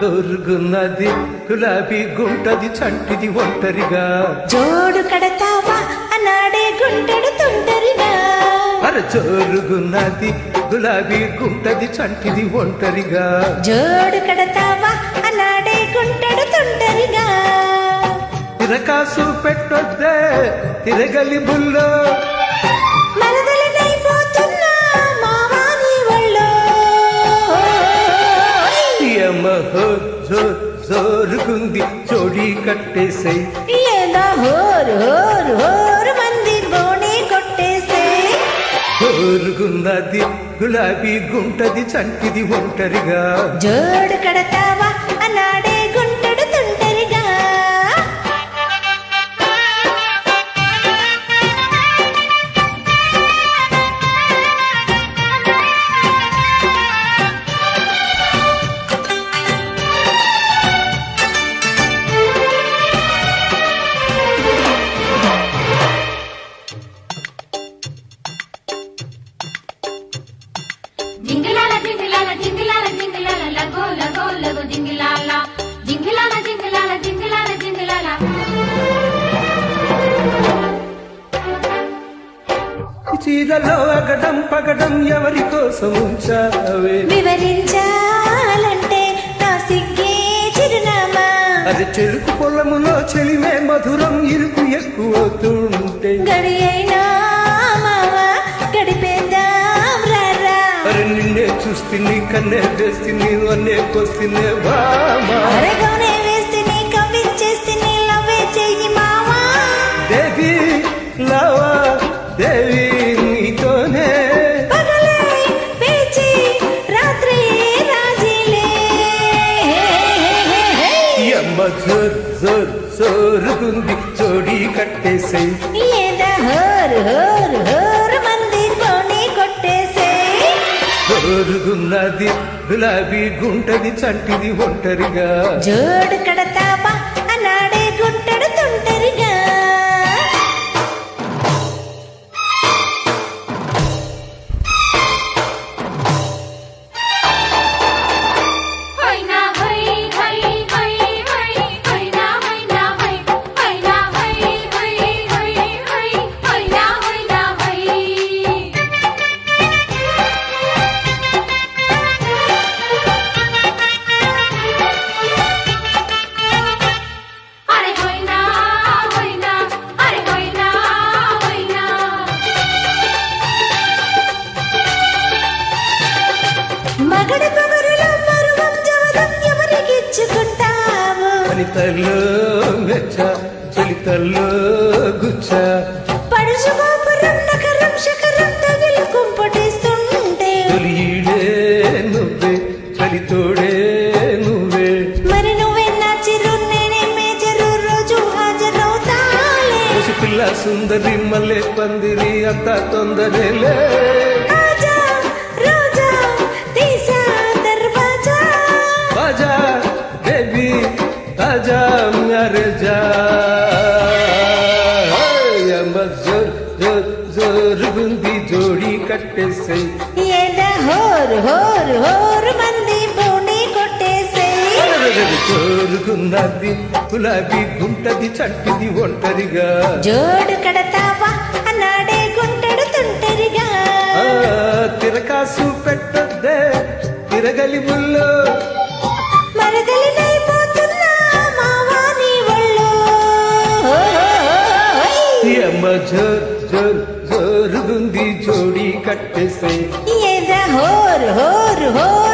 దొరుగున్నది గులాబీ గుంటది చంటిది ఒంటరిగా జోడు కడతావా అన్నాడే గుంటడు తుంటరిగా అరే జోరుగున్నది గులాబీ గుంటది చంటిది ఒంటరిగా జోడు కడతావా అన్నాడే గుంటడు తుంటరిగా తిరకాసు పెట్టొద్దే తిరగలి బుల్లో మరదలనైపోతున్నా మావా నీ ఒళ్ళో జోరుగుంది జోడీ కట్టేసై ఏదో హోరు హోరు హోరు మంది బోనే కొట్టేసే జోరుగున్నది గులాబీ గుంటది చంటిది ఒంటరిగా జోడు కడతావా అన్నాడే గుంటడు తుంటరిగా జింగిలాల జింగిలాల జింగిలాల జింగిలాల లగో లగో లగో జింగిలాల జింగిలాల జింగిలాల జింగిలాల జింగిలాల చీరలో అగడం పగడం ఎవరి కోసం ఉంచావే వివరించాలంటే నా సిగ్గే చిరునామా అది చెరుకు పొలములో చెలిమే మధురం ఇరుకు ఎక్కువవుతుంటే గడి అయినా మావా గడిపేద్దాం రారా అరే నిన్నే చూస్తుంది కన్నే వేస్తుంది అన్నే కొస్తుంది బామా అరగనే వేస్తే కవ్వించేస్తే లవ్వే చెయ్యి మావా దేవి లావా దేవి నీతోనే పగలే పేచి రాత్రి రాజీలే అమ్మ జోరుగుంది జోడీ కట్టేసై ఏద హోరు హోరు హోరు మంది బోని కొట్టేసే జోరుగున్నది గులాబీ గుంటది చంటిది ఒంటరిగా జోడు కడతావా అన్నాడే గుంటడు తుంటరిగా హైనా హై హై హై హై హైనా హైనా హై హైనా హై హై హై హై హైనా హైనా హై అరే హైనా హైనా అరే హైనా హైనా మగడ పొగరులో మరువం జవదం ఎవరికిచ్చుకుంటావు వనితల్లో మెచ్చ చలితల్లో గుచ్చ పడుచు గోపురం నకరం శకరం తగిలి కుంపటిస్తుంటే తొలిడే నువ్వే చలితోడే నువ్వే మరి నువ్వే నా చిరు నేనే మేజరు రోజు హాజరవుతాలే పిల్ల సుందరి మల్లె పందిరి అంత తొందరలే ఆజా రోజా తీసా దర్వాజా బాజా బేబీ తాజా మ్యారే జా జోరుగుంది జోడీ కట్టేసై ఏద హోరు హోరు హోరు మంది బోని కొట్టేసే జోరుగున్నది గులాబీ గుంటది చంటిది ఒంటరిగా జోడు కడతావా అన్నాడే గుంటడు తుంటరిగా తిరకాసు పెట్టొద్దే తిరగలి బుల్లో మరదలినైపోతున్నా మావా నీ ఒళ్ళో అమ్మ జోరుగుంది జోడీ కట్టేసై ఏద హోరు హోరు హోరు